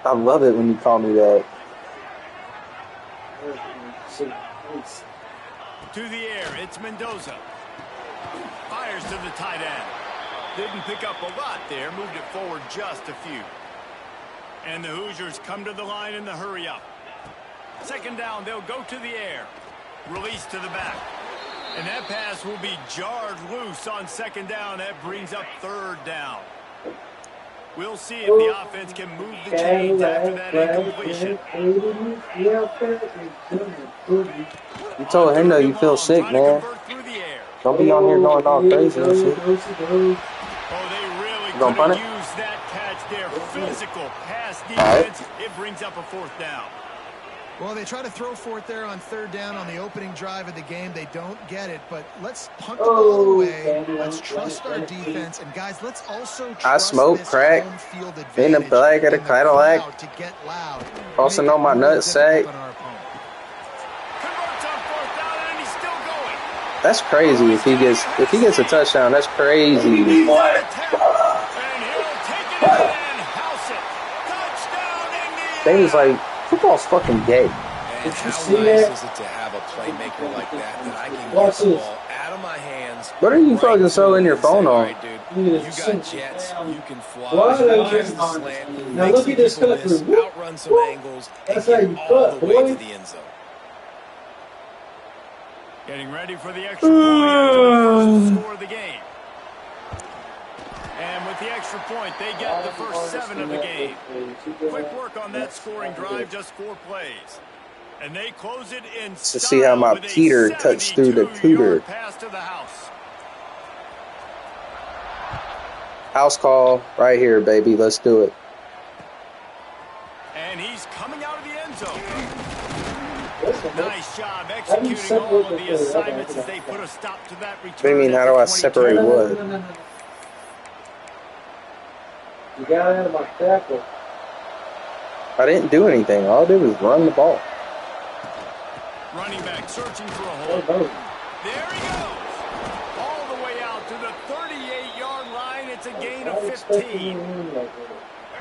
I love it when you call me that. To the air, it's Mendoza. Fires to the tight end. Didn't pick up a lot there, moved it forward just a few. And the Hoosiers come to the line in the hurry up. Second down, they'll go to the air. Release to the back. And that pass will be jarred loose on second down. That brings up third down. We'll see if the offense can move the chains after that incompletion. You told him though you feel sick, man. Don't be on here going all crazy and shit. Oh, they really couldn't use that catch there. Physical pass defense. It brings up a fourth down. Well, they try to throw for it there on third down on the opening drive of the game. They don't get it, but let's punt the ball away. Let's trust our defense. And, guys, let's also trust I smoke crack in the flag at a Cadillac. To get loud. Crossing on my nutsack. That's crazy if he gets a touchdown. That's crazy. They was like, football's fucking gay. And how nice is it to have a playmaker like that I can get the ball out of my hands? What are you fucking so in your phone on? Right, dude, you got jets, you can fly, you can slant, now look at this cut through. outrun some angles, and get all the way to the end zone. Getting ready for the extra point after the first score of the game. And with the extra point, they get the first 7 of the game. Quick work on that scoring drive, just 4 plays. And they close it in to see how my Peter cuts through the cooter. Pass to the house. House call right here, baby. Let's do it. And he's coming out of the end zone. Nice job executing all of the assignments as they put a stop to that return. What do you mean, how do I separate what? You got out of my tackle. I didn't do anything. All I did was run the ball. Running back searching for a hole. There he goes. All the way out to the 38-yard line. It's a gain of 15.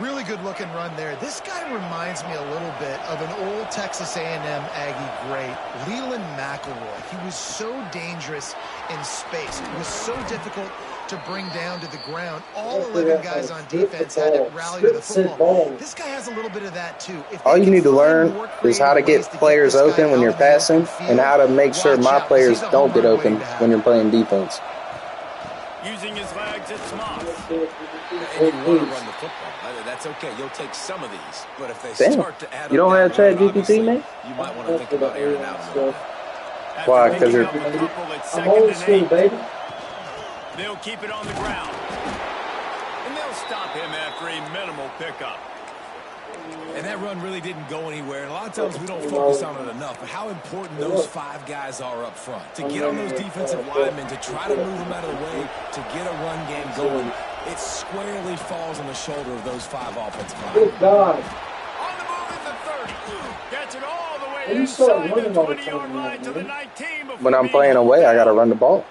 Really good looking run there. This guy reminds me a little bit of an old Texas A&M Aggie great, Leland McElroy. He was so dangerous in space. It was so difficult to bring down to the ground. All 11 guys on defense had to rally to the football. This guy has a little bit of that too. All you need to learn is how to get players open when you're passing and how to make sure my players don't get open when you're playing defense. Using his legs, it's Moss. And you want to run the football. That's okay. You'll take some of these. But if they start to add you don't have Chat GPT, man? You might want to think about airing it out a little bit. Why? Because you're... I'm old school, baby. They'll keep it on the ground. And they'll stop him after a minimal pickup. And that run really didn't go anywhere. And a lot of times we don't focus on it enough. But how important those 5 guys are up front. To get on those defensive linemen, to try to move them out of the way, to get a run game going. It squarely falls on the shoulder of those 5 offensive linemen. Good God. On the move at the 30. Gets it all the way inside the 20-yard line to the 19. When I'm playing away, I got to run the ball.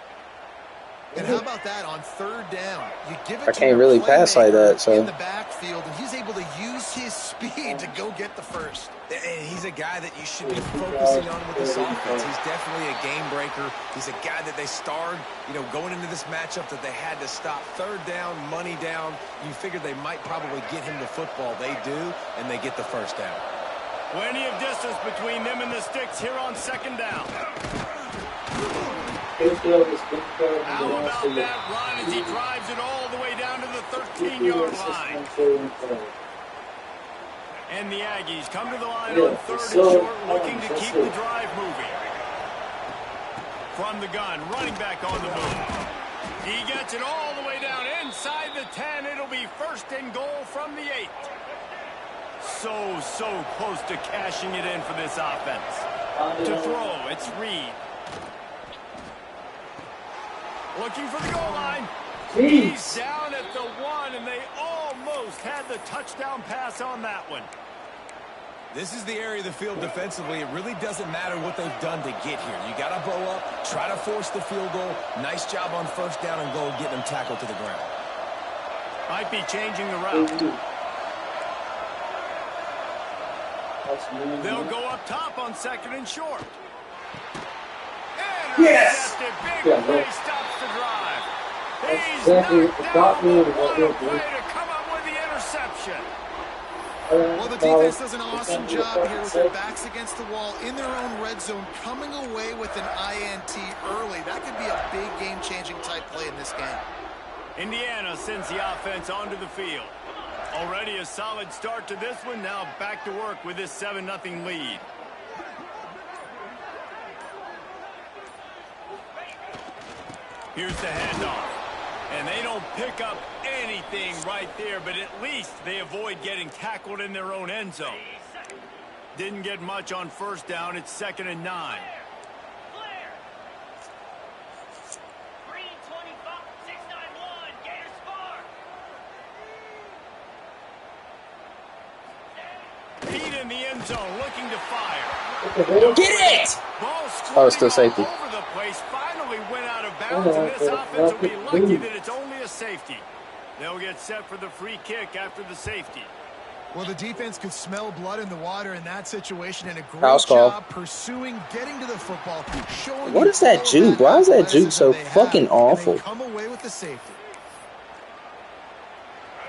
And how about that on third down? You give it I can't really pass like that, so. In the backfield, and he's able to use his speed to go get the first. And he's a guy that you should be focusing on with this offense. He's definitely a game breaker. He's a guy that they starred, going into this matchup that they had to stop. Third down, money down. You figured they might probably get him the football. They do, and they get the first down. Plenty of distance between them and the sticks here on second down. How about that run as he drives it all the way down to the 13-yard line? And the Aggies come to the line on third and short, looking to keep the drive moving. From the gun, running back on the move. He gets it all the way down inside the 10. It'll be first and goal from the 8. So close to cashing it in for this offense. To throw, it's Reed. Looking for the goal line. He's down at the 1, and they almost had the touchdown pass on that one. This is the area of the field defensively. It really doesn't matter what they've done to get here. You got to bow up, try to force the field goal. Nice job on first down and goal, getting them tackled to the ground. Might be changing the route. They'll go up top on 2nd and short. Yes! Big play stops the drive. He's exactly knocked down, what but what we're a play doing. to come up with the interception. Well, the defense does an awesome job here with their backs against the wall in their own red zone, coming away with an INT early. That could be a big game-changing type play in this game. Indiana sends the offense onto the field. Already a solid start to this one. Now back to work with this 7-0 lead. Here's the handoff. And they don't pick up anything right there, but at least they avoid getting tackled in their own end zone. Didn't get much on 1st down. It's 2nd and 9. Feet in the end zone, looking to fire. Get it! Ball still safety. all over the place. Finally went out of bounds, and this offense will be lucky that it's only a safety. They'll get set for the free kick after the safety. Well, the defense could smell blood in the water in that situation, and a great House call. job pursuing, getting to the football, showing. What is that juke? Why is that juke so fucking awful? Come away with the safety.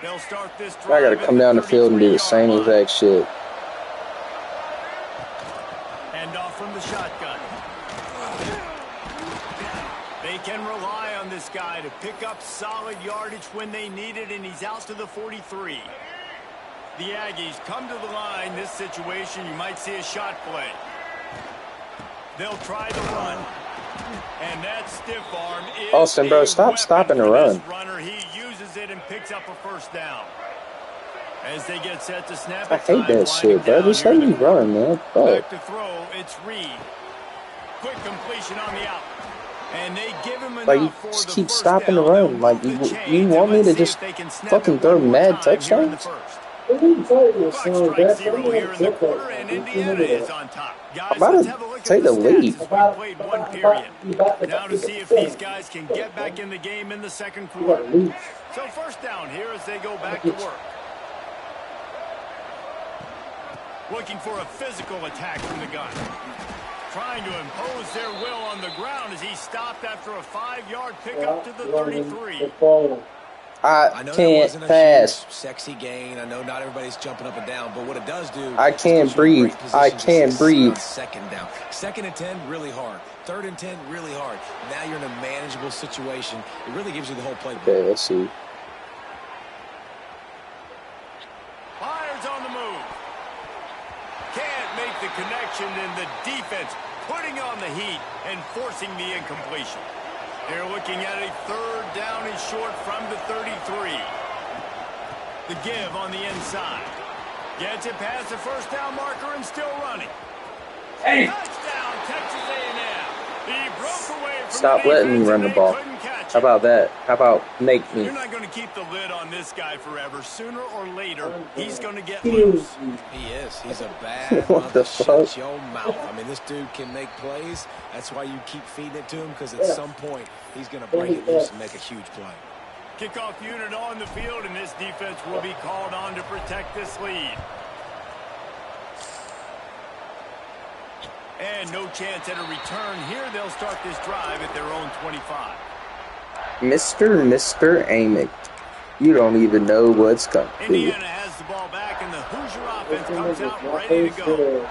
They'll start this drive. I gotta come down the field and do the same exact shit. And off from the shotgun. They can rely on this guy to pick up solid yardage when they need it, and he's out to the 43. The Aggies come to the line. This situation, you might see a shot play. They'll try the run. And that stiff arm is Austin, bro, stop stopping the run. Runner. He uses it and picks up a 1st down. As they get set to snap I it, hate that shit, bro. Just let me run, man. Back to throw, it's Reed. Quick completion on the out. And they give him enough Like, you for just the keep 1st stopping the down. run. Like, you want me to just fucking throw mad touchdowns? Clock strikes 0 here in the quarter, and Indiana is on top. Guys, I'm about let's to have a look take at the the lead. stats as we played 1 period. Now to see if these guys can get back in the game in the 2nd quarter. So 1st down here as they go back to work. Looking for a physical attack from the gun. Trying to impose their will on the ground as he stopped after a 5-yard pickup to the 33. I know can't wasn't a pass. huge, sexy gain. I know not everybody's jumping up and down, but what it does do, I can't breathe. I can't breathe. 2nd down. 2nd and 10, really hard. 3rd and 10, really hard. Now you're in a manageable situation. It really gives you the whole playbook. Okay, let's see. Fires on the move. Can't make the connection, and the defense putting on the heat and forcing the incompletion. They're looking at a 3rd down and short from the 33. The give on the inside. Gets it past the 1st down marker and still running. Hey! Touchdown, Texas A&M. He broke away from Stop the letting me defense run the and they ball. couldn't catch How it. about that? How about make me? You're not going to keep the lid on this guy forever. Sooner or later, he's going to get loose. He is. He's a bad What the fuck? Shut your mouth. I mean, this dude can make plays. That's why you keep feeding it to him, because at some point, he's going to break it loose and make a huge play. Kickoff unit on the field, and this defense will be called on to protect this lead. And no chance at a return here. They'll start this drive at their own 25. Mr. Amick, you don't even know what's coming. Indiana has the ball back, and the Hoosier offense comes out ready to go.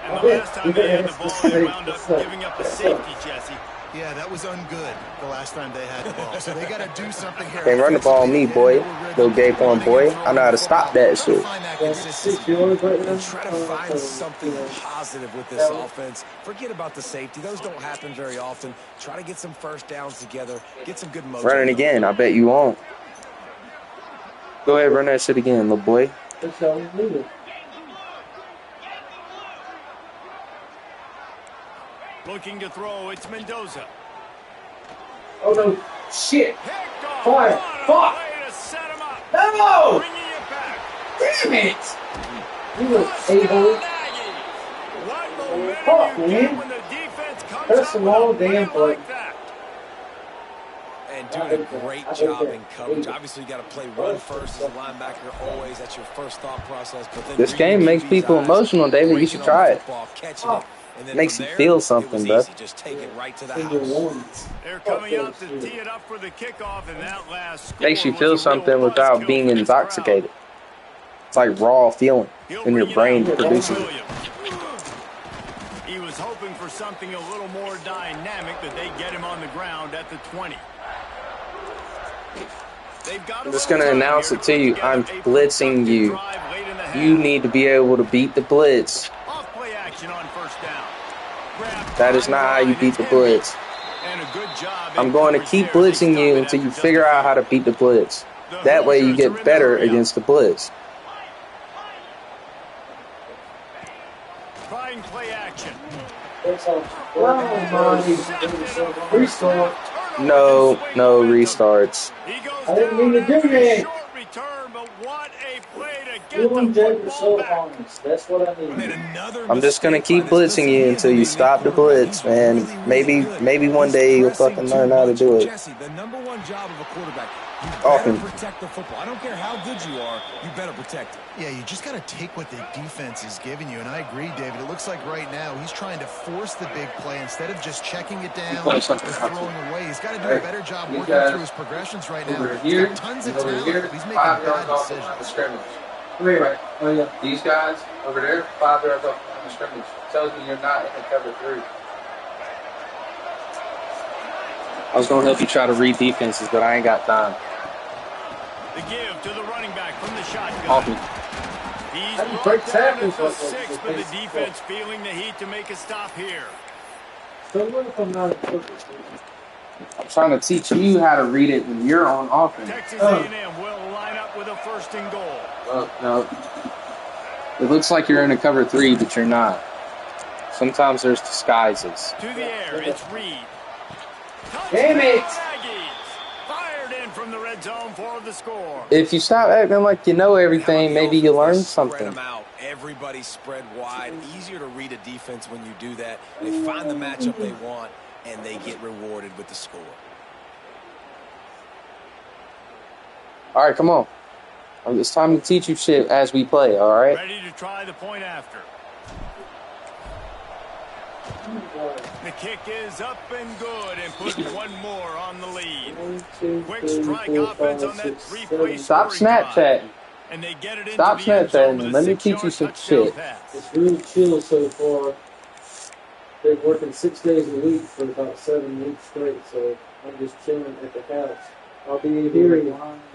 And the last time they had the ball, they wound up giving up a safety, Jesse. Yeah, that was ungood the last time they had the ball. So they got to do something here. Can't run the ball on me, boy. Little gay porn boy. I know how to stop that shit. And try to find something positive with this offense. Forget about the safety. Those don't happen very often. Try to get some 1st downs together. Get some good mojo. Running again. I bet you won't. Go ahead, run that shit again, little boy. Looking to throw, it's Mendoza. Oh no, shit! Picked off. Fire! What a Fuck! way to set him up. No! Bringing it back. Damn it! You look a-hole. What momentum Fuck, you get man. when the defense comes That's up a long with a damn play play. like that. And doing a great job in coverage. Obviously, you got to play run first as a linebacker always. That's your first thought process. But then This game makes people emotional, David. You should try it. Catching it. And then Makes from you there, feel something, it bro. was easy. Just take it right to the house. They're coming out to tee it up for the kickoff, and that last score Makes you feel was a real something without buzzkill being for this intoxicated. crowd. It's like raw feeling He'll in your bring it brain out. producing it. Williams. He was hoping for something a little more dynamic, but they get him on the ground at the 20. I'm just going to announce it to you. I'm blitzing you. You need to be able to beat the blitz. Off-play action on first down. That is not how you beat the blitz. And a good job. I'm going to keep blitzing you until you figure out how to beat the blitz. That way you get better against the blitz. Trying play action. No restarts. I didn't mean to do that. Short return, but what a play to get Doing the Jake so football back. honest. That's what I need. I'm just gonna keep blitzing you until you stop the blitz, man. Maybe one day you'll fucking learn how to do it. Jesse, the number one job of a quarterback, you Often. better protect the football. I don't care how good you are, you better protect it. Yeah, you just got to take what the defense is giving you, and I agree, David. It looks like right now he's trying to force the big play instead of just checking it down or throwing away. He's got to do a better job working through his progressions right now. He's got tons of talent, but he's making bad decisions. Right. Oh yeah. These guys over there, 5 yards off the line of scrimmage. Tells me you're not in the cover 3. I was gonna help you try to read defenses, but I ain't got time. The give to the running back from the shotgun. Off me. He's brought down at the 6, but the defense feeling the heat to make a stop here. So what if I'm not a football? I'm trying to teach you how to read it when you're on offense. Texas A&M will line up with a 1st and goal. No. It looks like you're in a cover 3, but you're not. Sometimes there's disguises. To the air, it's Reed. Damn it! Aggies fired in from the red zone for the score. If you stop acting like you know everything, maybe you learn Spread something. them out. Everybody spread wide. Easier to read a defense when you do that. They find the matchup they want, and they get rewarded with the score. All right, come on. It's time to teach you shit as we play, all right? Ready to try the point after. The kick is up and good and put one more on the lead. Quick strike offense on that 3-play Stop scoring drive. Snapchatting. And they get it Stop into the end zone Snapchatting. with a Let me 6-yard teach you some touchdown shit. pass. It's really chill so far. Been working 6 days a week for about 7 weeks straight, so I'm just chilling at the house. I'll be hearing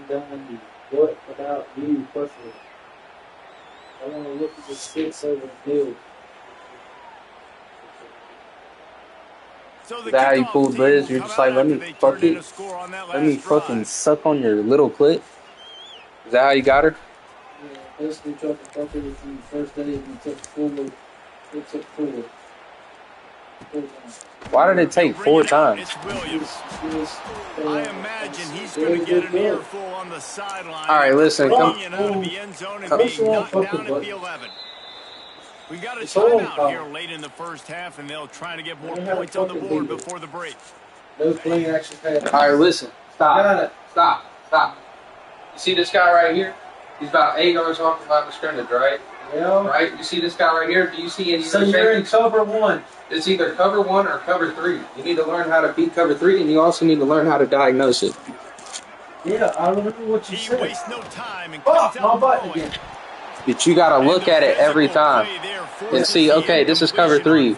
done. What about you personally? I want to look at the sticks over the field. So the Is that how you kickoff pull team Liz? will You're come just like, out let me after they fuck turned in it. a score on that Let me last fucking drive. suck on your little clit. Is that how you got her? Yeah, basically tried to fuck it from the first day and took 4. It took 4. Why did it take Bring 4 it out. times? It's Williams. I imagine he's going to get an earful on the sideline. All right, listen, come- Bringing it out of the end zone and come- being knocked down at the 11. We got a timeout here late in the first half, and they'll try to get more points on the board before the break. No play action pass. All right, listen. Stop. Stop. You see this guy right here? He's about 8 yards off the line of scrimmage, right? Yeah. Right? You see this guy right here? Do you see any So other you're in safeties? cover 1. It's either cover 1 or cover 3. You need to learn how to beat cover 3, and you also need to learn how to diagnose it. Yeah, I remember what you He said. wastes no time and Oh, comes my out button throwing. again. But you got to look at it every time and see, okay, this is cover 3.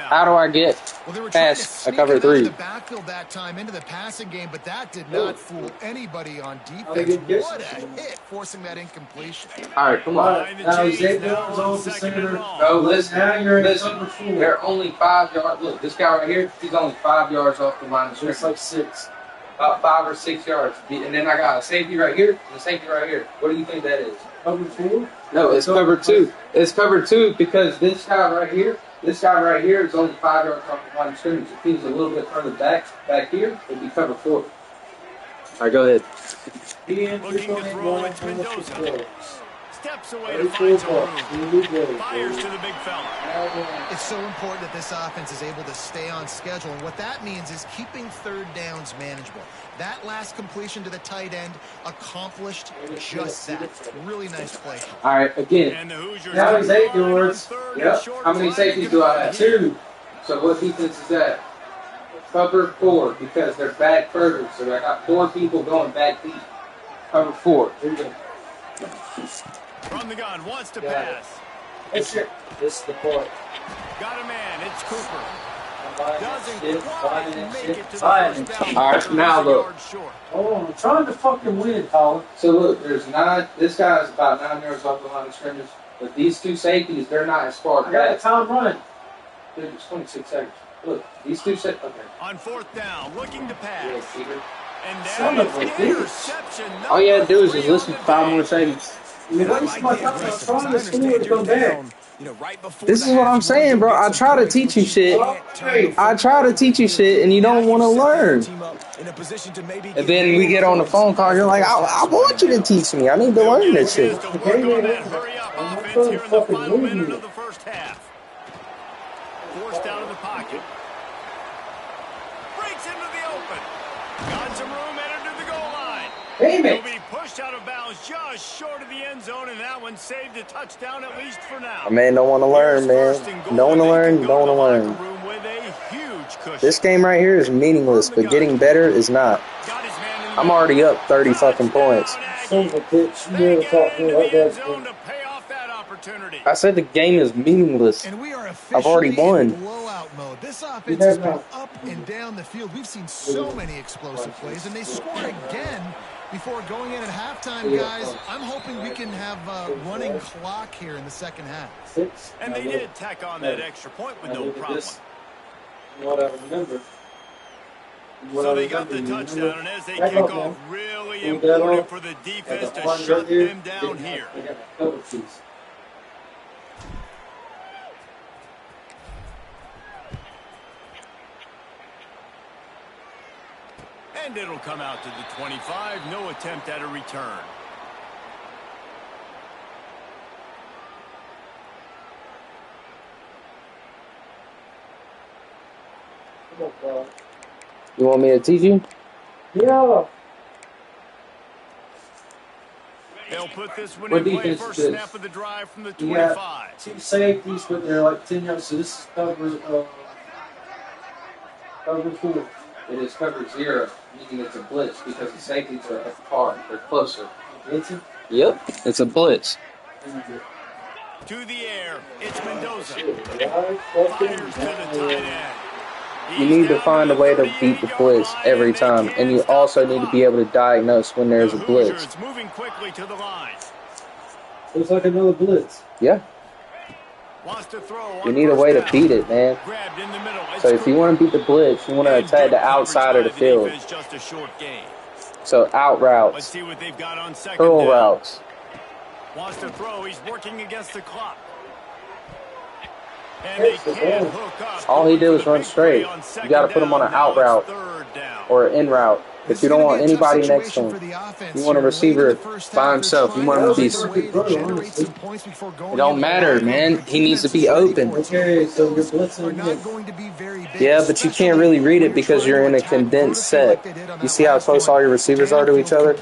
How do I get Well, they were trying to past a sneak cover him out of 3? the backfield that time into the passing game, but that did not fool anybody on they defense. get What a hit, forcing that incompletion. All right, come on. Behind the Now, chains Xavier now was on on the 2nd and center. long. No, listen. Now you're in Listen. cover 4. They're only 5 yards. Look, this guy right here, he's only 5 yards off the line of It's scrimmage. like 6. About 5 or 6 yards. And then I got a safety right here and a safety right here. What do you think that is? Cover 4? No, it's cover 2. It's cover 2 because this guy right here is only 5 yards off the line of scrimmage. If he was a little bit further back here, it'd be cover 4. All right, go ahead. Looking to throw, it's Mendoza. steps away to find some room. Fires to the big fella. It's so important that this offense is able to stay on schedule, and what that means is keeping third downs manageable. That last completion to the tight end accomplished just that. Really nice play. All right, again. And the Hoosiers Now he's 8 line on yards. third Yep. and short. How many safeties do I have? 2. So what defense is that? Cover 4 because they're back further. So I got 4 people going back deep. Cover 4. From the gun, wants to pass. This is the point. Got a man, it's Cooper. Doesn't Shit, quite buying make shit, it to the buying first shit. down. All right, now look. Yards short. Oh, I'm trying to fucking win, Colin. So look, there's 9. This guy's about 9 yards off the line of scrimmage. But these 2 safeties, they're not as far I got a back. time running. Dude, it's 26 seconds. Look, these 2 safeties. Okay. On fourth down, looking to Yeah, pass. Peter. And Son that of a is bitch. interception. All you had to do is number just listen 3 to on 5 the more day. seconds. You waste my time. I'm trying to score to come back. This is what I'm saying, bro. I try to teach you shit. I try to teach you shit, and you don't want to learn. And then we get on the phone call. You're like, I want you to teach me. I need to learn this shit. To work on that hurry-up offense here in the final minute of the first half. Forced out of the pocket. Breaks into the open. Got some room, entered to the goal line. He'll be pushed out of bounds just short of the end zone, and that one saved a touchdown at least for now. Man, don't want to learn, man. Don't want to learn. Don't want to learn. This game right here is meaningless, but getting better is not. I'm already up 30 fucking points. Son of a bitch. You never talk to me like that. I said the game is meaningless. And we are I've already officially won. in blowout mode. This offense has been up and down the field. We've seen so many explosive plays, and they scored again before going in at halftime, guys. I'm hoping we can have a running clock here in the second half. 6. And they did tack on that extra point with no problem. What I remember. So they got the touchdown, and as they kick off, really important for the defense to shut them down here. And it'll come out to the 25. No attempt at a return. You want me to teach you? Yeah. They'll put this one What in play defense first is this? snap of the drive from the You got 25. 2 safeties, but they're like 10 yards. So this is cover 4. It is cover 0, meaning it's a blitz because the safeties are apart. They're closer. Vincent? Yep. It's a blitz. To the air, it's Mendoza. Right, Fires to the tight end. You need to find a way to beat the blitz every time, and you also need to be able to diagnose when there's a blitz. Moving quickly to the line. Looks like another blitz. Yeah. Wants to throw. You need a way to beat it, man. Grabbed in the middle. So if you want to beat the blitz, you want to attack the outside of the field. Just a short game. So out Let's routes, see what they've got on second curl down. routes. Wants to throw. He's working against the clock. And they can't hook up. All he did was run straight. You got to put him on an out route or an in route. But you don't want anybody next to him. You want a receiver by himself. You want him to be. It don't matter, man. He needs to be open. Okay, so you're blitzing again. Yeah, but you can't really read it because you're in a condensed set. You see how close all your receivers are to each other?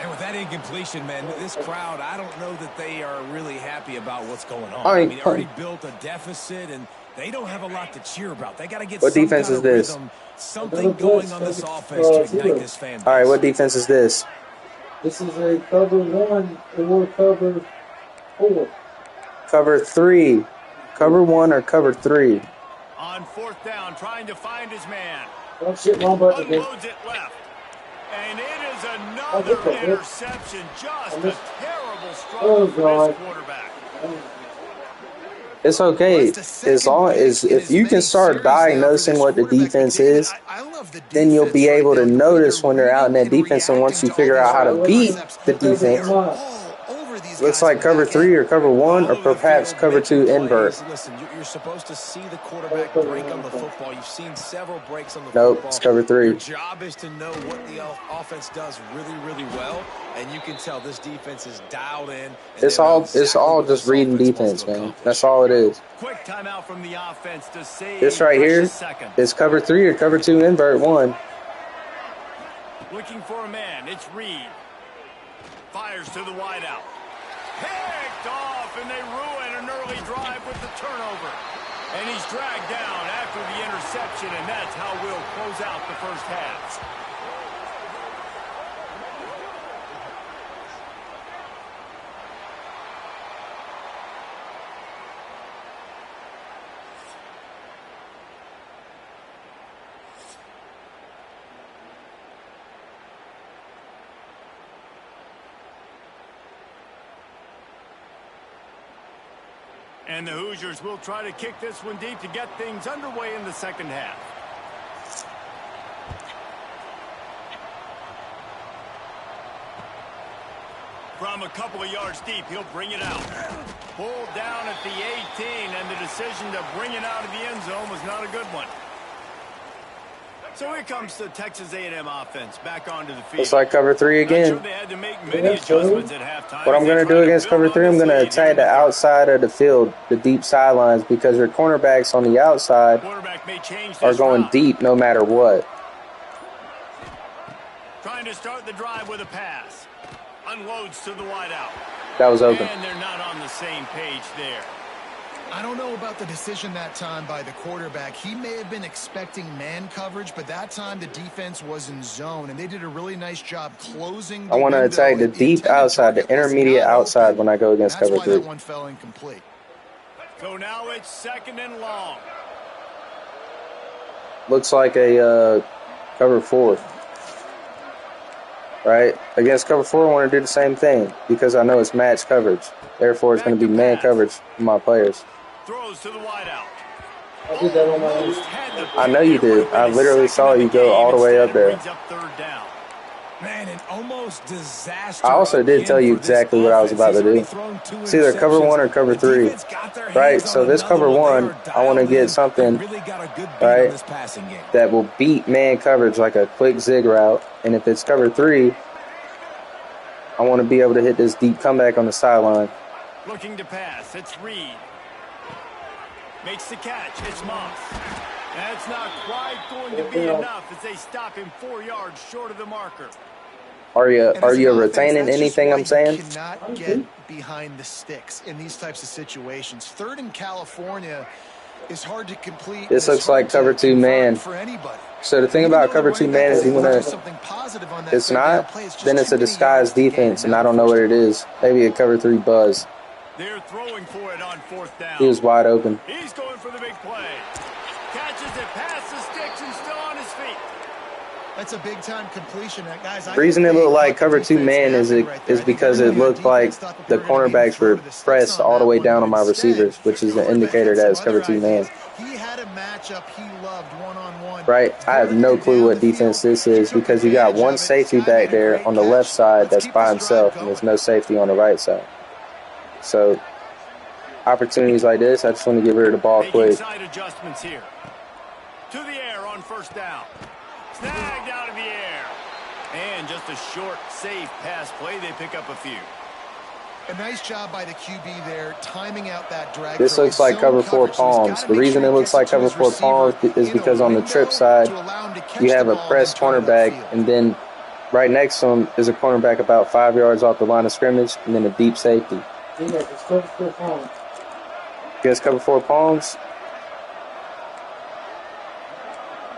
And with that incompletion, man, this crowd, I don't know that they are really happy about what's going on. I I mean, mean, they already built a deficit, and they don't have a lot to cheer about. They got to get What some defense kind is of this? rhythm, something going on this offense to ignite this fan base. All right, what defense is this? This is a cover 1 or cover 4. Cover 3. Cover 1 or cover 3? On fourth down, trying to find his man. Oh shit, wrong button again. Unloads it left. And it is another interception. Just a terrible struggle for this quarterback. It's okay. As long as if you can start diagnosing what the defense is, then you'll be able to notice when they're out in that defense. And once you figure out how to beat the defense, Looks like cover 3 or cover 1 or perhaps cover 2 invert. Listen, you're supposed to see the quarterback break on the football. You've seen several breaks on the nope, football. It's cover 3. Your job is to know what the offense does really, really well, and you can tell this defense is dialed in. It's all just reading defense, man. That's all it is. Quick timeout from the offense to save this right here is cover 3 or cover 2 invert 1. Looking for a man. It's Reed. Fires to the wideout. Picked off, and they ruin an early drive with the turnover. And he's dragged down after the interception, and that's how we'll close out the first half. And the Hoosiers will try to kick this one deep to get things underway in the second half. From a couple of yards deep, he'll bring it out. Pulled down at the 18, and the decision to bring it out of the end zone was not a good one. So here comes the Texas A&M offense back onto the field. It's like cover 3 again. Sure, they had to make many adjustments at halftime. What I'm going to do against cover 3, I'm going to attack the outside of the field, the deep sidelines, because your cornerbacks on the outside are going deep no matter what. Trying to start the drive with a pass. Unloads to the wideout. That was open. And they're not on the same page there. I don't know about the decision that time by the quarterback. He may have been expecting man coverage, but that time the defense was in zone, and they did a really nice job closing the I want to attack the deep outside, the intermediate outside when I go against cover 3. That's why that one fell incomplete. So now it's second and long. Looks like a cover 4. Right? Against cover 4, I want to do the same thing because I know it's match coverage. Therefore, it's going to be man coverage for my players. Throws to the wideout. I did that on my own. I know you did. I literally saw you go all the way up there. Man, an almost disaster. I also did tell you exactly what I was about to do. It's either cover 1 or cover 3. Right? So this cover 1, I want to get something, right, that will beat man coverage like a quick zig route. And if it's cover 3, I want to be able to hit this deep comeback on the sideline. Looking to pass. It's Reed. Makes the catch. It's Moss. That's not quite going to be enough as they stop him 4 yards short of the marker. Are you retaining anything I'm saying? You cannot get behind the sticks in these types of situations. Third in California is hard to complete. This looks like cover 2 man. So the thing about cover 2 man is you want to, it's not, then it's a disguised defense, and I don't know what it is. Maybe a cover 3 buzz. They're throwing for it on fourth down. He was wide open. He's going for the big play. Catches it past the sticks and still on his feet. That's a big-time completion. Guys, the reason it looked like cover 2 man is because it looked like the cornerbacks were pressed all the way down on my receivers, which is an indicator that it's cover 2 man. He had a matchup he loved one-on-one. Right? I have no clue what defense this is because you got one safety back there on the left side that's by himself, and there's no safety on the right side. So opportunities like this, I just want to get rid of the ball quick. Side adjustments here. To the air on first down. Snagged out of the air. And just a short, safe pass play. They pick up a few. A nice job by the QB there, timing out that drag. This looks like cover 4 palms. The reason it looks like cover 4 palms is because on the trip side, you have a press cornerback, and then right next to him is a cornerback about 5 yards off the line of scrimmage, and then a deep safety. Yeah, it's cover 4 palms. Against cover 4 palms,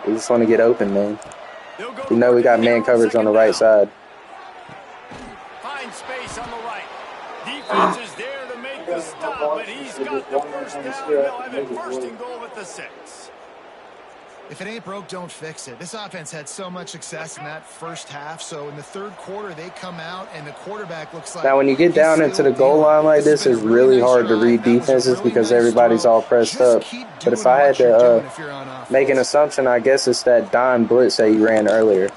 we just want to get open, man. You know we got man coverage on the right side. Find space on the right. Defense is there to make the stop, but he's got the first down. They'll have it first and goal at the 6. If it ain't broke, don't fix it. This offense had so much success in that first half, so in the third quarter, they come out, and the quarterback looks like... Now, when you get down into the goal line like this, it's really hard to read defenses because everybody's all pressed up. But if I had to make an assumption, I guess it's that dime blitz that you ran earlier.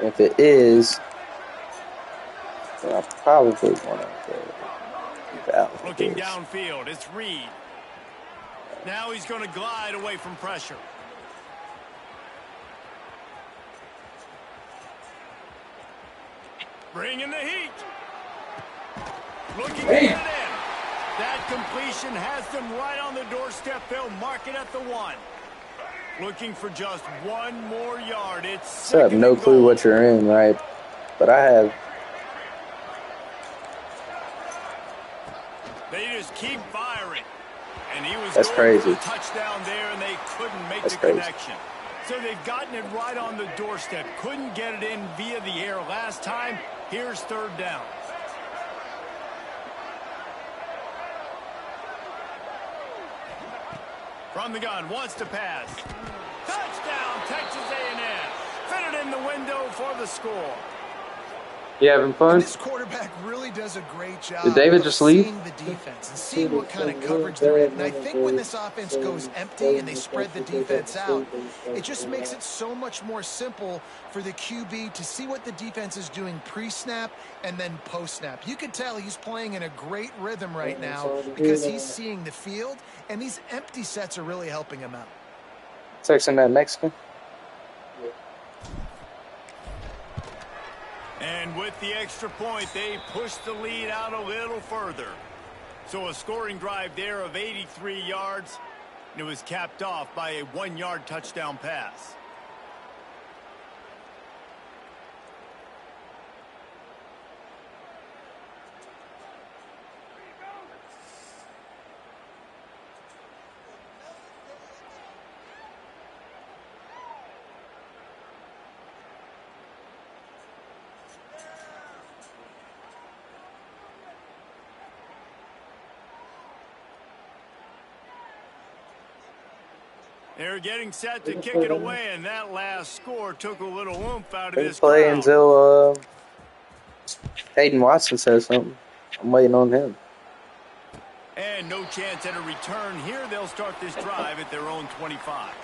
If it is, Yeah, I probably want to Looking downfield, it's Reed. Now he's going to glide away from pressure. Bringing the heat. Looking to get it in. That completion has them right on the doorstep. They'll mark it at the 1. Looking for just 1 more yard. It's I have no clue what you're in, right? But I have. They just keep firing. And he was That's going for crazy. the touchdown there, and they couldn't make That's the crazy. connection. So they've gotten it right on the doorstep. Couldn't get it in via the air last time. Here's 3rd down. From the gun, wants to pass. Touchdown, Texas A&M. Fit it in the window for the score. You having fun? This quarterback really does a great job. Did David just leave? Seeing the defense and seeing what kind of coverage they're in. And I think when this offense goes empty and they spread the defense out, it just makes it so much more simple for the QB to see what the defense is doing pre-snap and then post-snap. You can tell he's playing in a great rhythm right now because he's seeing the field, and these empty sets are really helping him out. Texting that Mexican? And with the extra point, they push the lead out a little further. So a scoring drive there of 83 yards. And it was capped off by a 1-yard touchdown pass. They're getting set to kick it away, and that last score took a little oomph out of this crowd. Play until Hayden Watson says something. I'm waiting on him. And no chance at a return here. They'll start this drive at their own 25.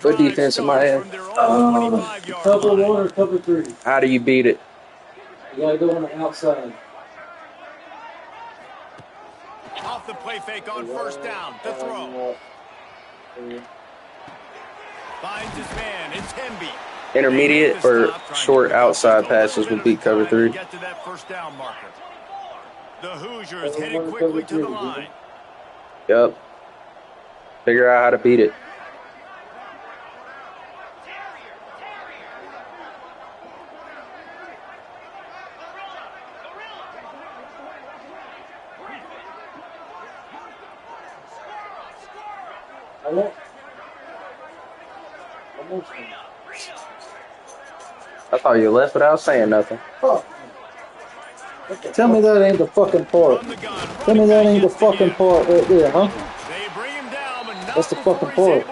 Good defense in my head. Cover 1 or cover 3? How do you beat it? You gotta go on the outside. Off the play fake on 1st down. The throw. Finds his man. It's Hemby. Intermediate or short outside passes would beat cover 3. Get to that 1st down marker. The Hoosiers headed quickly to the line. Yep. Figure out how to beat it. I thought you left without saying nothing. Oh. Tell me that ain't the fucking part. Tell me that ain't the fucking part right there, huh? That's the fucking part.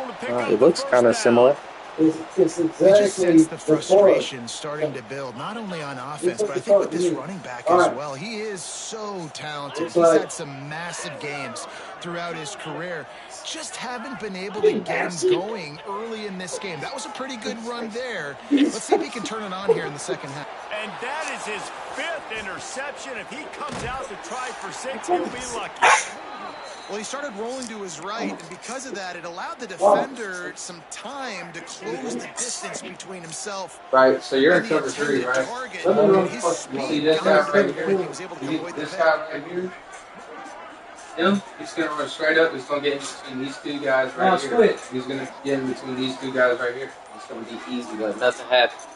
It looks kind of similar. It's exactly You just sense the the frustration part. starting to build, not only on offense, but I think with this running back as well. He is so talented. He's had some massive games throughout his career. Just haven't been able to get him going early in this game. That was a pretty good run there. Let's see if he can turn it on here in the second half. And that is his 5th interception. If he comes out to try for 6, he'll be lucky. Well, he started rolling to his right, and because of that, it allowed the defender some time to close the distance between himself. Right, so you're in and cover the 3, right? target. His You speed see this guy got him right before here? he was able to You avoid see the this pick. guy right here? Him, he's going to run straight up. He's going to get in between these 2 guys right here. Split. He's going to get in between these 2 guys right here. It's going to be easy, but nothing happens.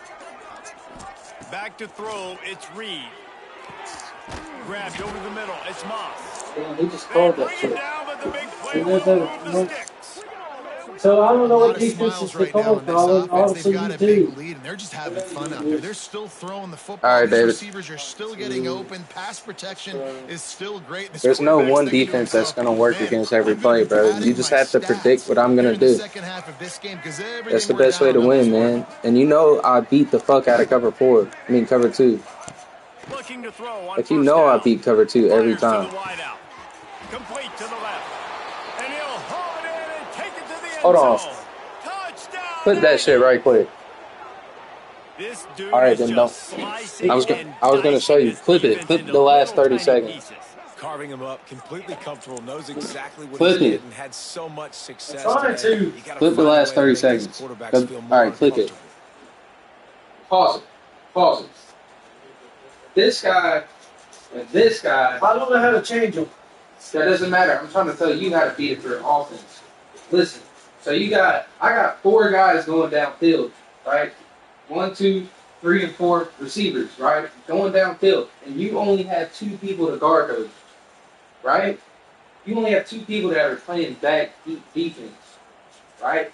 Back to throw, it's Reed. Grabbed over the middle, it's Moss. Damn, he just called that Bring shit. him down, but the big play And will there's move the sticks. So I don't know A lot what of defense is smiles to right now call, in this Colin. offense. Obviously, They've got you a big too. lead, and they're just having fun out there. They're still throwing the football. All right, These David. receivers are still getting open. Pass protection is still great. This There's no quarterback's one thinking to defense that's himself, going to work "Man, against every I'm gonna play, be bro. padding You just my have to predict what I'm stats going here to in the do. second half of this game, 'cause That's everything the we're best way to down win, is man. working." And you know I beat the fuck out of cover 4. I mean, cover 2. Looking to throw on Like, you 1st know I down. beat cover 2 every Fires to time. the wide out. Complete to the left. And he'll haul it in and Hold on. Flip that shit right quick. This dude All right, is then don't. just slicing I was gonna show you. this Flip it. defense Flip into the last little 30 tiny seconds. pieces. Carving him up, completely comfortable, knows exactly what Flip he's it. getting, had so much success trying today. to. You gotta Flip the find a last way to 30 make these seconds. quarterbacks feel All more right, flip it. uncomfortable. Pause it. Pause it. This guy and this guy. I don't know how to change them. That doesn't matter. I'm trying to tell you how to beat it for an offense. Listen. So I got 4 guys going downfield, right? 1, 2, 3, and 4 receivers, right? Going downfield, and you only have 2 people to guard those, right? You only have 2 people that are playing back deep defense, right?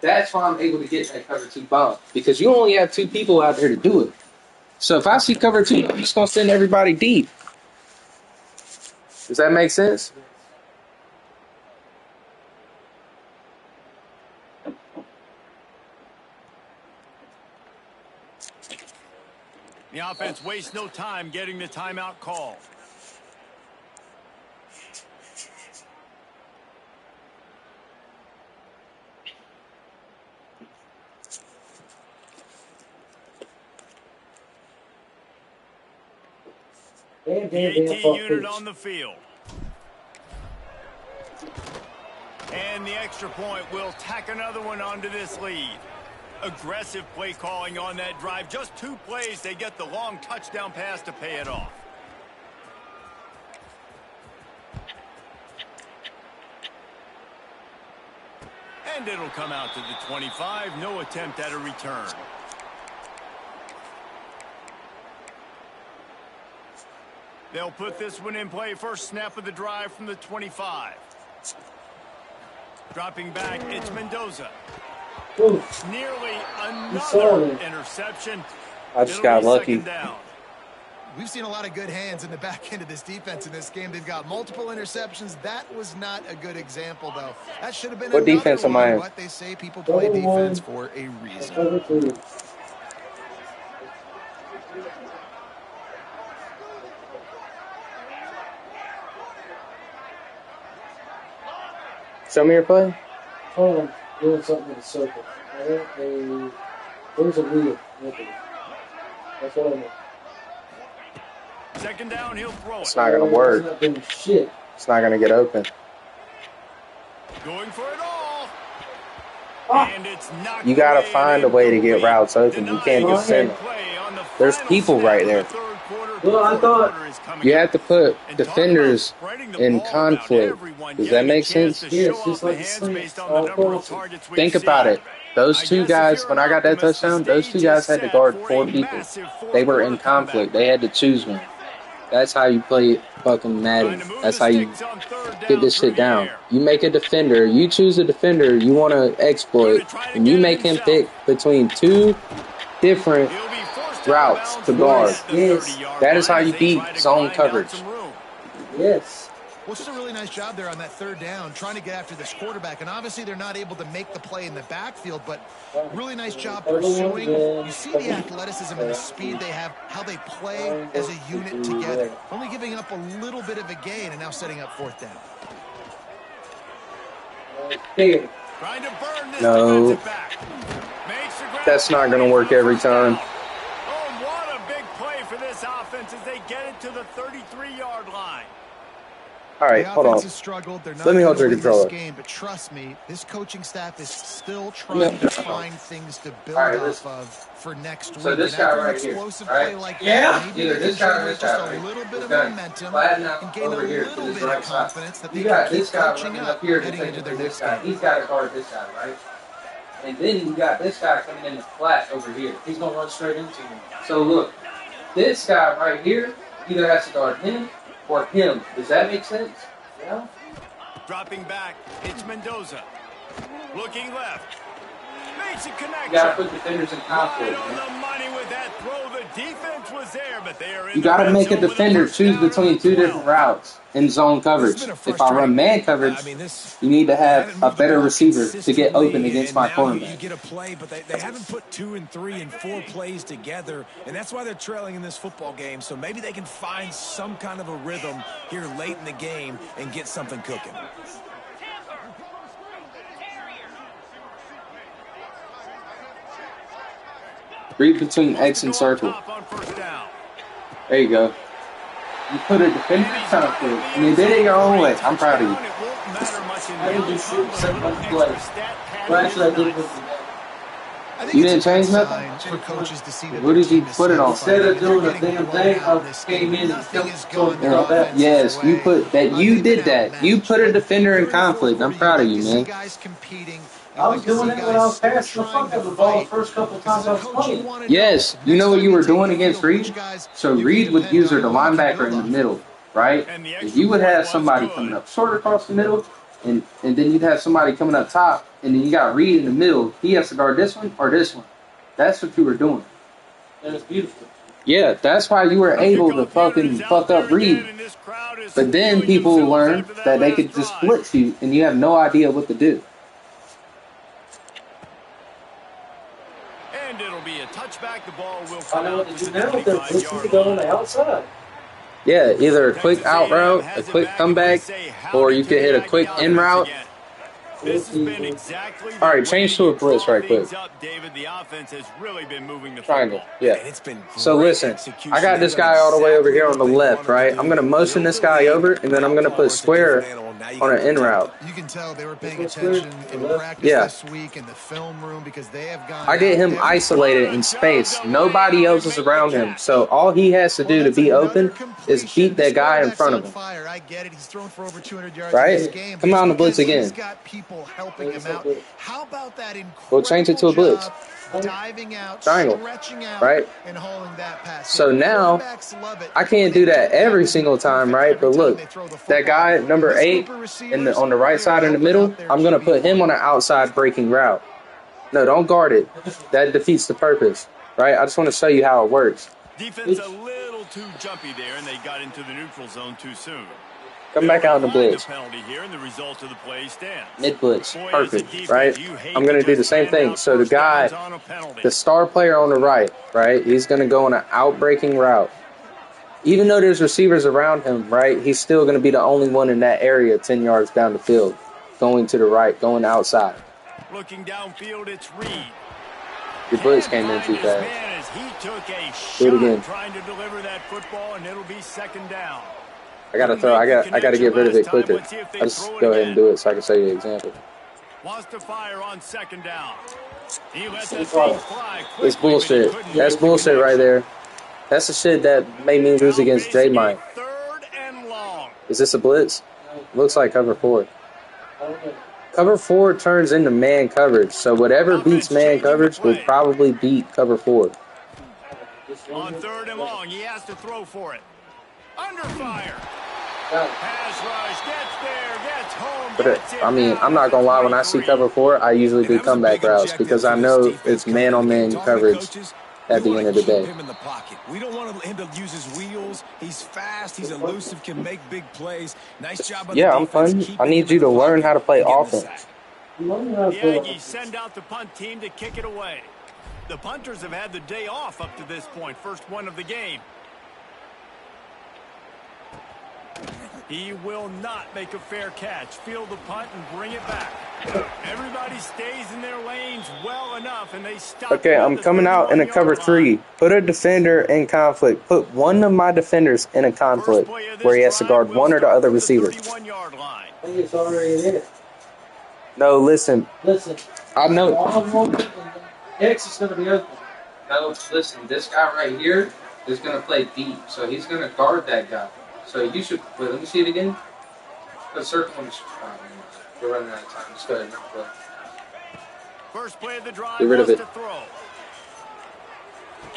That's why I'm able to get that cover 2 bomb, because you only have 2 people out there to do it. So if I see cover 2, I'm just gonna send everybody deep. Does that make sense? The offense wastes no time getting the timeout call. The AT unit on the field. And the extra point will tack another one onto this lead. Aggressive play calling on that drive. Just 2 plays, they get the long touchdown pass to pay it off. And it'll come out to the 25. No attempt at a return. They'll put this one in play. First snap of the drive from the 25. Dropping back, it's Mendoza. Oof. Nearly another interception. I just got lucky. We've seen a lot of good hands in the back end of this defense in this game. They've got multiple interceptions. That was not a good example, though. That should have been what defense am I in? What they say, people play defense for a reason. Show me your play. Hold on, doing something in the circle. There's a wheel. That's what I meant. Second down, he'll throw it. It's not gonna work. It's not doing shit. It's not gonna get open. Going for it all. And it's not. You gotta find a way to get routes open. You can't just send them. There's people right there. Well, I thought you have to put defenders in conflict. Does that make sense? yes, just like the Saints. Think about it. Those 2 guys, when I got that touchdown, those 2 guys had to guard 4 people. They were in conflict. They had to choose one. That's how you play fucking Madden. That's how you get this shit down. You make a defender. You choose a defender you want to exploit, and you make him pick between 2 different routes to guard. Yes. That is how you beat zone coverage. Yes. Well, it's just a really nice job there on that 3rd down, trying to get after this quarterback. And obviously they're not able to make the play in the backfield, but really nice job pursuing. You see the athleticism and the speed they have, how they play as a unit together. Only giving up a little bit of a gain and now setting up 4th down. No. That's not going to work every time. Oh, what a big play for this offense as they get it to the 33-yard line. All right, hold on. Let me hold your controller. Game, but trust me, this coaching staff is still trying to find things to build off of for next week. So this guy right here, right? Like either this guy or this guy, just right? a little bit of Gonna momentum flatten out and gain over a here to little this bit right of side. confidence that they You got can this keep guy coaching running up up here heading into their this next guy. game. He's got to guard this guy, right? And then you got this guy coming in the flat over here. He's gonna run straight into him. So look, this guy right here either has to guard him or him. Does that make sense? Yeah. Dropping back, it's Mendoza. Looking left. Makes a connection. You gotta put defenders in conflict. Right on the money with that throw. The defense was there, but they are in You gotta make a defender choose between 2 different routes in zone coverage. If I run man coverage, you need to have a better receiver to get open against my cornerback. You get a play, but they haven't put 2 and 3 and 4 plays together, and that's why they're trailing in this football game. So maybe they can find some kind of a rhythm here late in the game and get something cooking. Read between X and circle. There you go. You put a defender in conflict, and you did it your own way. I'm proud of you. I didn't just shoot 7 plays. Well, actually, I did with the You didn't change nothing? What did you put it on? Instead of doing a damn thing, I came in and told that. Yes, you put that. You did that. You put a defender in conflict. I'm proud of you, man. I was doing it when I was passing the fuck out of the ball the first couple times I was playing. Yes, you know what you were doing against Reed? So Reed would use her the linebacker in the middle, right? If you would have somebody coming up short across the middle, and then you'd have somebody coming up top, and then you got Reed in the middle. He has to guard this one or this one. That's what you were doing. And it's beautiful. Yeah, that's why you were able to fucking fuck up Reed. But then people learned that they could just blitz you, and you have no idea what to do. And it'll be a touchback. The ball will I know what to do now. They're blitzing to go on the outside. Yeah, either a quick out route, a quick comeback, or you could hit a quick in route. All right, change to a blitz right quick. Triangle, yeah. So listen, I got this guy all the way over here on the left, right? I'm going to motion this guy over, and then I'm going to put square on an in route. You can tell they were paying attention in practice this week in the film room because they have gone. I get him isolated in space. Nobody else is around him. So all he has to do to be open is beat that guy in front of him. I get it. He's thrown for over 200 yards right? in this game. Come on the blitz again. He's got people helping him out. How about that incredible We'll change it to a blitz. Diving out, triangle, stretching out, right? And holding that pass. So now, I can't do that every single time, right? But look, that guy, number 8, on the right side in the middle, I'm going to put him on an outside breaking route. No, don't guard it. That defeats the purpose, right? I just want to show you how it works. Defense a little too jumpy there, and they got into the neutral zone too soon. Come back out in the blitz. Mid blitz. Perfect, right? I'm going to do the same thing. So the guy, the star player on the right, he's going to go on an out-breaking route. Even though there's receivers around him, right, he's still going to be the only one in that area 10 yards down the field, going to the right, going outside. Looking downfield, it's Reed. Your blitz came in too fast. Do it again. Trying to deliver that football, and it'll be second down. I gotta get rid of it quicker. I'll just go ahead and do it so I can show you an example. Wants to fire on second down. He lets that thing fly quickly. It's bullshit. That's bullshit right there. That's the shit that made me lose against J-Mike. Is this a blitz? Looks like cover 4. Cover 4 turns into man coverage, so whatever beats man coverage will probably beat cover 4. On third and long, he has to throw for it. Under fire. Pass rush, gets there, gets home. But I mean, I'm not gonna lie. When I see cover 4, I usually do comeback routes because I know it's man-on-man coverage at the end of the day. We don't want him to use his wheels. He's fast. He's elusive. Can make big plays. Nice job. Yeah, I'm fun. I need you to learn how to play offense. The Aggies send out the punt team to kick it away. The punters have had the day off up to this point. First one of the game. He will not make a fair catch. Field the punt and bring it back. Everybody stays in their lanes well enough, and they stop. Okay, I'm coming out in a cover 3. Put a defender in conflict. Put one of my defenders in a conflict where he has to guard one or the other receiver. I think it's already there. No, listen. Listen. I know. X is going to be open. No, listen. This guy right here is going to play deep, so he's going to guard that guy. So you should. Wait, let me see it again. The circle on the. We're running out of time. Let's go ahead and play. First play of the drive. Get rid of it.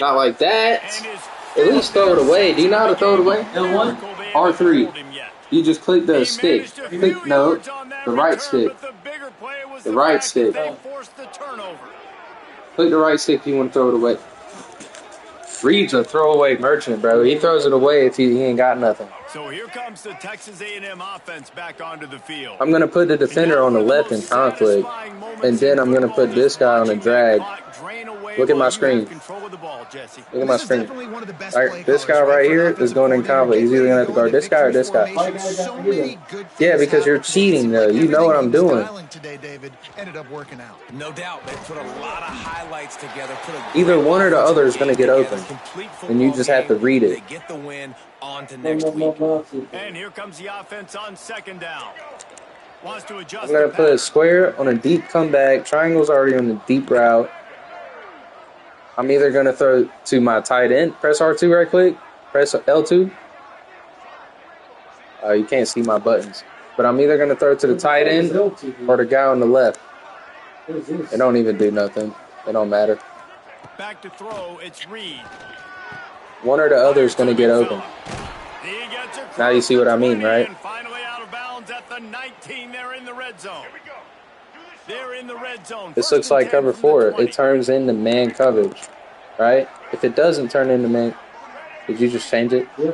Not like that. At least throw it away. Do you know how to throw it away? L1? R3. You just click the stick. Click, no, the right stick. The right stick. Click the right stick if you want to throw it away. Reed's a throwaway merchant, bro. He throws it away if he ain't got nothing. So here comes the Texas A&M offense back onto the field. I'm going to put the defender on the left in conflict, and then I'm going to put this guy on a drag. Look at my screen. Look at my screen. All right, this guy right here is going in conflict. He's either going to have to guard this guy or this guy. Yeah, because you're cheating, though. You know what I'm doing. No doubt. They put a lot of highlights together. Either one or the other is going to get open, and you just have to read it. They get the win on to next week. And here comes the offense on second down. Wants to adjust. I'm going to put a square on a deep comeback. Triangle's already on the deep route. I'm either going to throw to my tight end. Press R2 right quick. Press L2. You can't see my buttons. But I'm either going to throw to the tight end or the guy on the left. It don't even do nothing. It don't matter. Back to throw. It's Reed. One or the other is going to get open. Now you see what I mean, right? Finally out of bounds at the 19. They're in the red zone. They're in the red zone. This looks like cover 4. It turns into man coverage, right? If it doesn't turn into man, did you just change it? Yeah.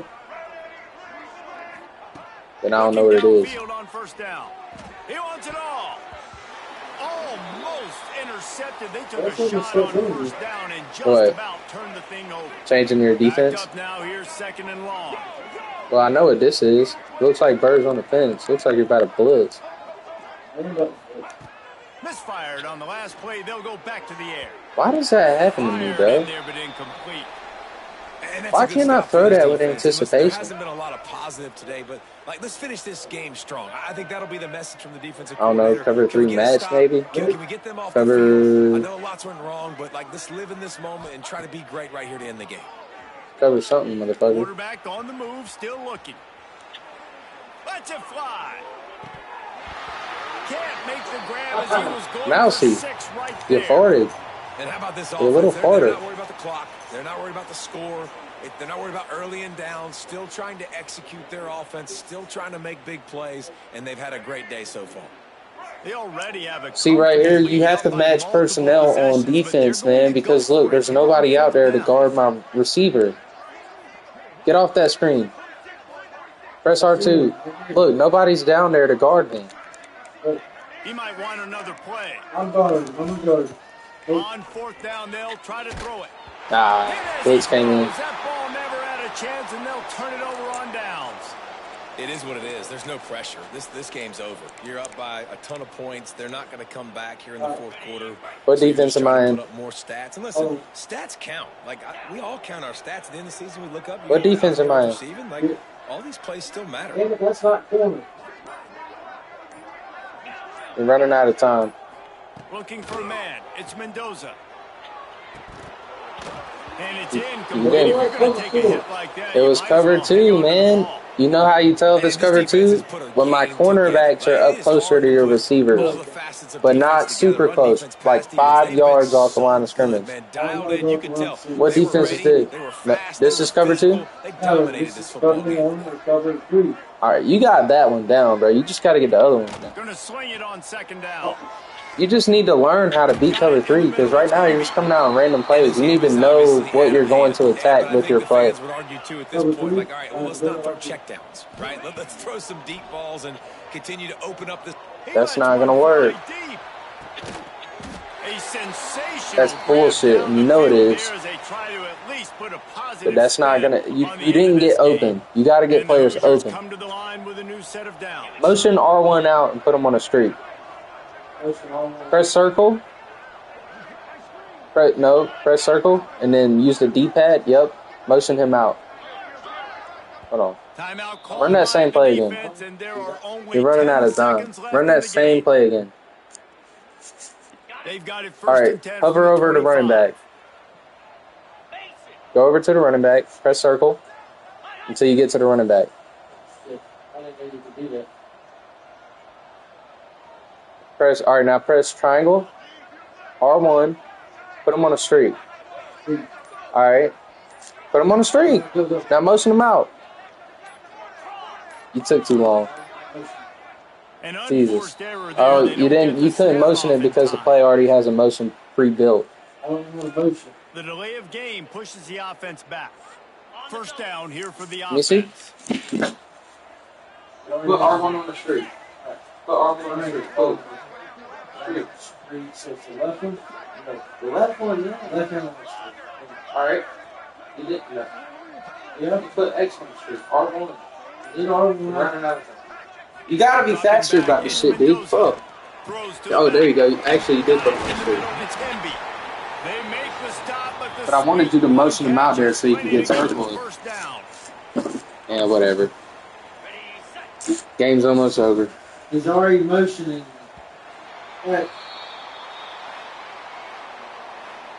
Then I don't know what it is. On first down. He wants it all. Almost intercepted. They took a shot on first down and just about turned the thing over. Changing your defense? Now here's second and long. Well, I know what this is. Looks like birds on the fence. Looks like you're about to blitz. Misfired on the last play. They'll go back to the air. Why does that happen to me, bro? Why can't I throw that with anticipation? There hasn't been a lot of positive today, but let's finish this game strong. I think that'll be the message from the defensive I don't know, cover 3 match maybe? Can we get them off cover... the field? I know lots went wrong, but let's live in this moment and try to be great right here to end the game. Cover something, motherfucker. Quarterback on the move, still looking. Let's it fly. Can't make the grab as he was going Mousy, for 6 right you there. farted. And how about this You're a little farted. They're not worried about the clock. They're not worried about the score. They're not worried about early and down. Still trying to execute their offense. Still trying to make big plays. And they've had a great day so far. They already have a See right here, you have to match personnel on defense, man, because look, there's nobody out there to guard my receiver. Get off that screen. Press R2. Look, nobody's down there to guard me. He might want another play. I'm going. On fourth down, they'll try to throw it. Blitz came in. That ball never had a chance, and they'll turn it over on downs. It is what it is. There's no pressure. This game's over. You're up by a ton of points. They're not going to come back here in the fourth quarter. What defense am I in? Put up more stats. And listen, stats count. We all count our stats at the end of the season. We look up. What defense am I in? All these plays still matter. Damn it, that's not corner. We're running out of time. Looking for a man. It's Mendoza. And it's in. It was cover 2, man. You know how you tell if it's cover 2? When my cornerbacks are up closer to your receivers, but not super close, like 5 yards off the line of scrimmage. What defense is this? This is cover 2? All right, you got that one down, bro. You just got to get the other one down. Going to swing it on second down. You just need to learn how to beat cover 3, because right now you're just coming out on random plays. You need to know what you're going to attack with your play. Would argue too at this point, all right, well, let's not throw checkdowns, right? Let's throw some deep balls and continue to open up this. That's not gonna work. That's bullshit, and you know it is. But that's not gonna. You didn't get open. You got to get players open. Motion R1 out and put them on a streak. Press circle. Press circle, and then use the D-pad. Yep. Motion him out. Hold on. Run that same play again. You're running out of time. Run that same play again. All right. Hover over the running back. Go over to the running back. Press circle until you get to the running back. I didn't know you could do that. All right, now press triangle, R1, put them on a streak. All right, put them on a streak. Now motion them out. You took too long. Jesus. Oh, you couldn't motion it because the play already has a motion pre-built. I don't want to motion. The delay of game pushes the offense back. First down here for the Let me see. offense. Put R1 on the street. Put R1 on the street. Oh. Street. So it's the left one? No, the left one, yeah. Left hand on the street. Alright. You did that. Yeah. You put X on the street. R1. You need R1. Running out of time. You gotta be faster about this shit, dude. Fuck. Oh, there you go. Actually, you did put him on the street. But I wanted you to motion him out there so you could get circled. Yeah, whatever. Game's almost over. He's already motioning. Right.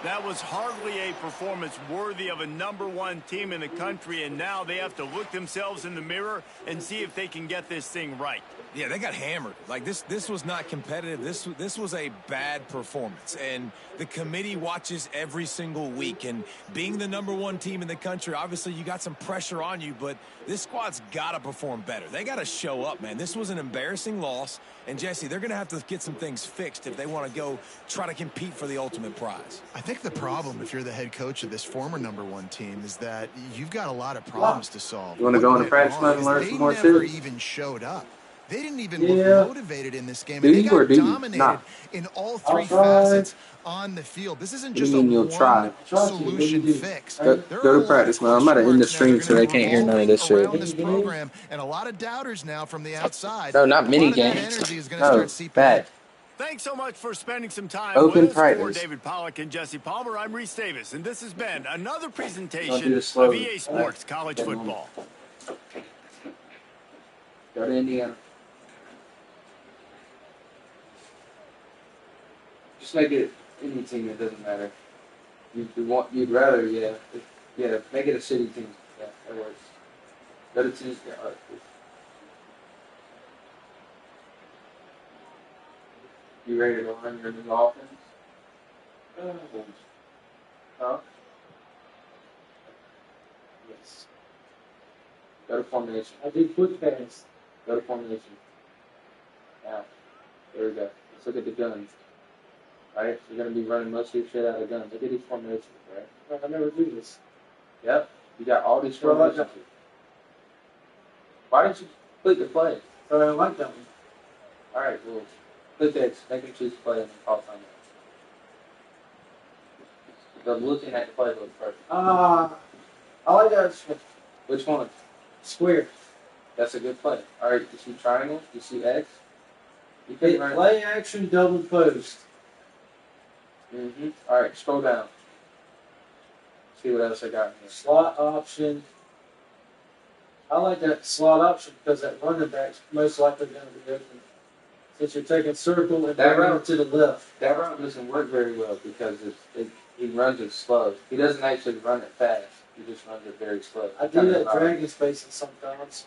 That was hardly a performance worthy of a #1 team in the country, and now they have to look themselves in the mirror and see if they can get this thing right. Yeah, they got hammered. Like, this was not competitive. This was a bad performance. And the committee watches every single week. And being the #1 team in the country, obviously you got some pressure on you, but this squad's got to perform better. They got to show up, man. This was an embarrassing loss. And, Jesse, they're going to have to get some things fixed if they want to go try to compete for the ultimate prize. I think the problem, if you're the head coach of this former #1 team, is that you've got a lot of problems to solve. You want to go into practice mode and learn some more shit? They never shit? even showed up. They didn't even look motivated in this game. Do And they you or got do you dominated not? in all three facets on the field. This isn't just a you'll try? one-solution fix. Go to practice mode. I'm about to end the stream so they can't hear none of this shit. Around this program, and a lot of doubters now from the outside. No, not mini games. No, bad. Thanks so much for spending some time Open with us. practice. For David Pollack and Jesse Palmer, I'm Reese Davis, and this has been another Don't do presentation this of slowly. EA Sports College Football. Go to Indiana. Just make it any team. It doesn't matter. You'd rather, yeah, make it a city team. Yeah, that works. Go to Tuesday. All right, cool. You ready to run your new offense? Huh? Yes. Go to formation. I did quick pass. Go to formation. Now, there we go. Let's look at the guns. Right? You're going to be running most of your shit out of guns. Look at these formations, right? I never do this. Yep. You got all these formations. Why didn't you click the play? I don't like that one. Alright, well, click X, make him choose play, and then call timeout. So looking at the playbook first. I like that. Which one? Square. That's a good play. Alright, you see triangle? You see X? You Hey, can run. play action double post. Alright, scroll down. See what else I got in here. Slot option. I like that slot option because that running back's most likely going to be open. Since you're taking circle and That bringing route- it to the left. That route doesn't work very well because he runs it slow. He doesn't actually run it fast. He just runs it very slow. I do that dragon spacing sometimes.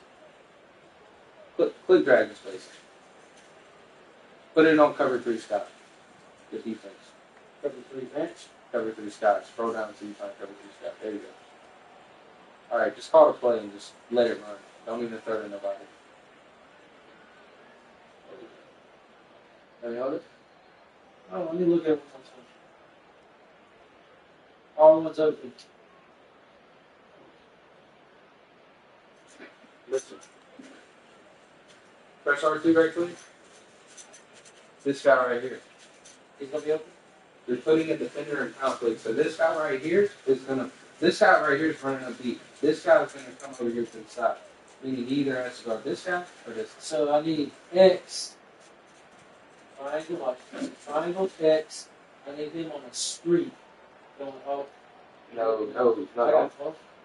Click dragon spacing. Put it on cover 3 Scott. The defense. Cover 3 bench. Cover 3 Scott. Scroll down until you find cover 3 Scott. There you go. Alright, just call the play and just let it run. Don't even throw it to nobody. Let me hold it. Oh, let me look at it one time. All one's open. Listen. Press R2 very quick. This guy right here. He's going to be open? You're putting a defender in conflict. So this guy right here is running up deep. This guy is gonna come over here to the side. Meaning he either has to guard this guy or this guy. So I need X. Triangle X. I need him on a street. Going up. No.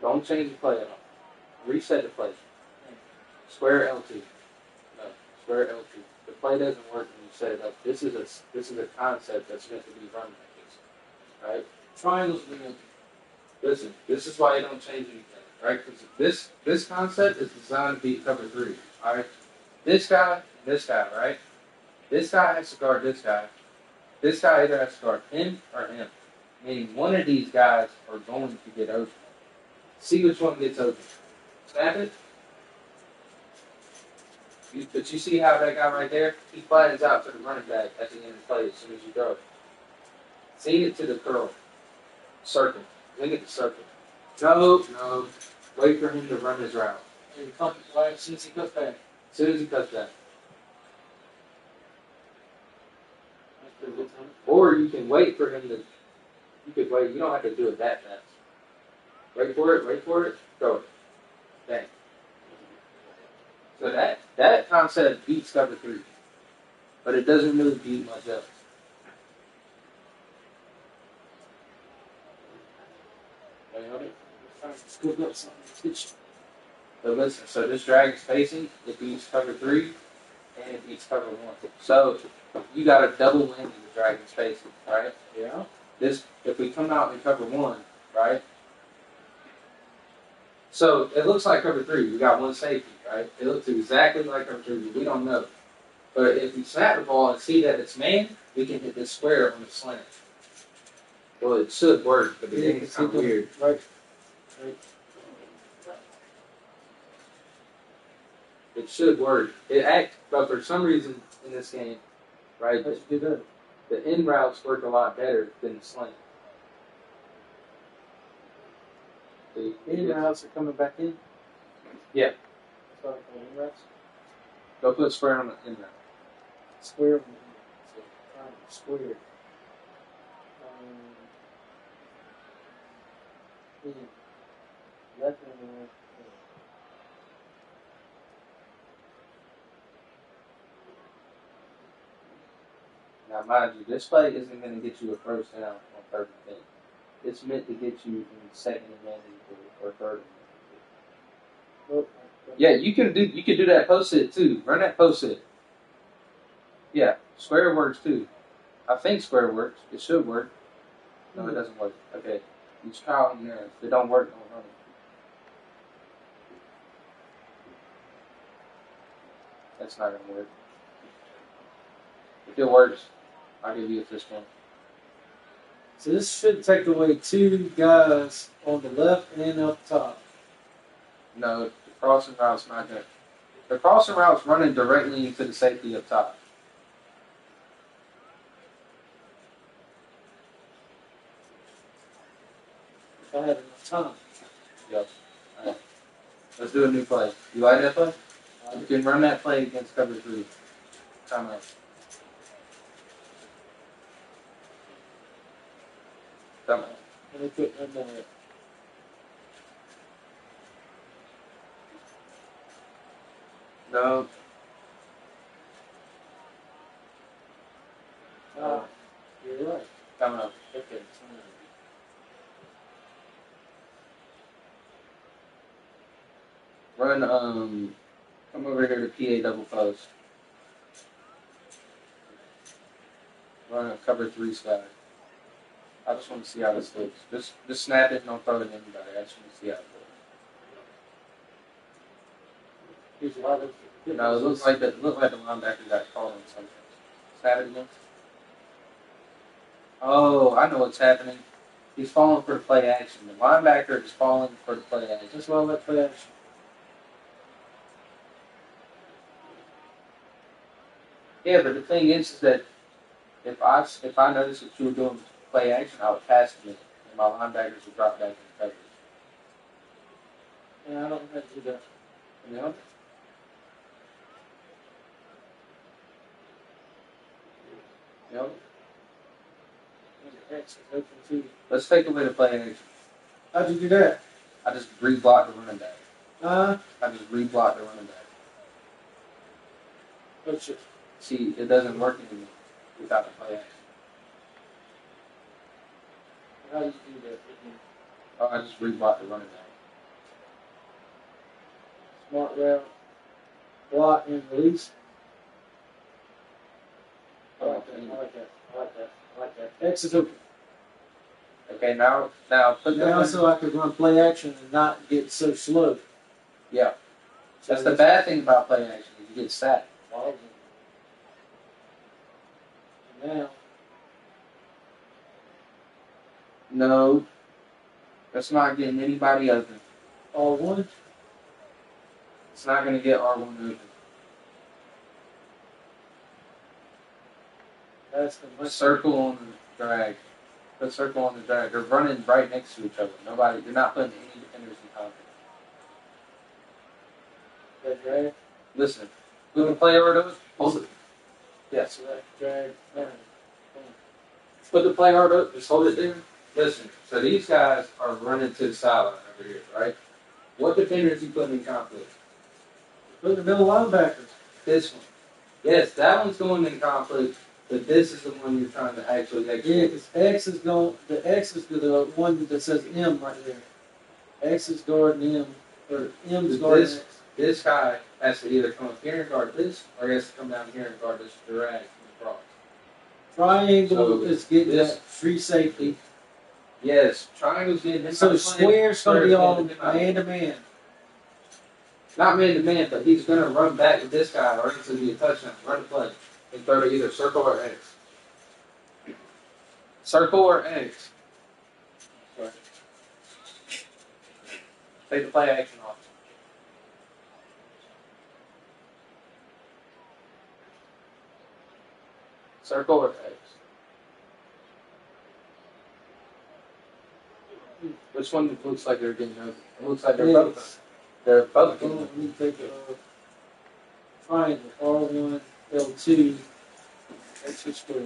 Don't change the play at all. Reset the play. Square L2. No, square L2. The play doesn't work when you set it up. This is a concept that's meant to be run like this. Right? Triangles being Listen, this is why you don't change anything, right? Because this concept is designed to be cover 3, all right? This guy, right? This guy has to guard this guy. This guy either has to guard him or him. Meaning one of these guys are going to get open. See which one gets open. Snap it. But you see how that guy right there, he flattens out to the running back at the end of the play as soon as you throw it. See it to the curl. Circle. Look at the circle. No. Wait for him to run his route. And come right as soon as he cuts back. As soon as he cuts back. That's pretty good time. Or you can wait for him to. You could wait. You don't have to do it that fast. Wait for it. Throw it. Bang. So that concept beats cover 3. But it doesn't really beat much else. Scoop up something. But listen, so this drag spacing, it beats cover 3 and it beats cover 1. So you got a double win in the dragon spacing, right? Yeah. This, if we come out in cover 1, right? So it looks like cover 3. We got one safety, right? It looks exactly like cover 3. We don't know. But if we snap the ball and see that it's man, we can hit this square on the slant. Well, it should work, but the game is kind of weird. Right. It should work. But for some reason in this game, right, Let's do that. the in routes work a lot better than the slant. The in routes are coming back in? Yeah. Sorry, in routes? Go put square on the in route. Square. Square. Left and right. Now, mind you, this play isn't going to get you a first down on third and 10. It's meant to get you in second and manageable or third and manageable. Yeah, you can do that post it too. Run that post it. Yeah, square works too. I think square works. It should work. No, it doesn't work. Okay, you try on there. If it don't work, don't run it. That's not gonna work. If it works, I'll give you a first one. So this should take away 2 guys on the left and up top. No, the crossing route's not good. The crossing route's running directly into the safety up top. If I had enough time. Yep. All right. Let's do a new play. You like that play? You can run that play against cover 3. Time out. Come on. Let me put one more. No. You're right. Come on. Okay. Run, come over here to PA double post. Run a cover 3 sky. I just want to see how this looks. Just snap it and don't throw it to anybody. I just want to see how it looks. No, it looks like the linebacker got called on something. Snap it again. Oh, I know what's happening. He's falling for the play action. The linebacker is falling for the play action. That's why I let play action. Yeah, but the thing is that if I noticed that you were doing play action, I would pass it, and my linebackers would drop back in coverage. Yeah, I don't have to do that. You know? Yep. Let's take away the play action. How'd you do that? I just re-blocked the running back. I just re-blocked the running back. Oh shit. See, it doesn't work anymore without the play action. How do you do that? Oh, I just re-blocked the running back. Smart route. Block and release. I like that. X is open. Okay, now put Now so I could run play action and not get so slow. Yeah. That's the bad thing about play action. You get sacked. Now. No. That's not getting anybody open. R1. It's not going to get R1 open. That's the Circle on the drag. Put circle on the drag. They're running right next to each other. Nobody. You're not putting any defenders in conflict. That drag. Listen. Who can play over those? Hold it. Yes. So that drag. Put the play hard up. Just hold it there. Listen. So these guys are running to the sideline over here, right? What defenders you putting in conflict? Put the middle linebackers. This one. Yes, that one's going in conflict, but this is the one you're trying to actually execute. Yeah, because X is going. The X is the one that says M right there. X is guarding M, or M is guarding X. This guy has to either come up here and guard this, or he has to come down here and guard this drag from across. Triangle is getting that free safety. Yes, triangle's getting. So square's going to be all man to man. Not man to man, but he's going to run back with this guy, or it's going to be a touchdown. Run the play and throw to either circle or X. Circle or X. Sorry. Take the play action off. Circle or X. Which one looks like they're getting over? It looks like they're both. They're both getting over. Let me take a triangle. R1, L2, X square.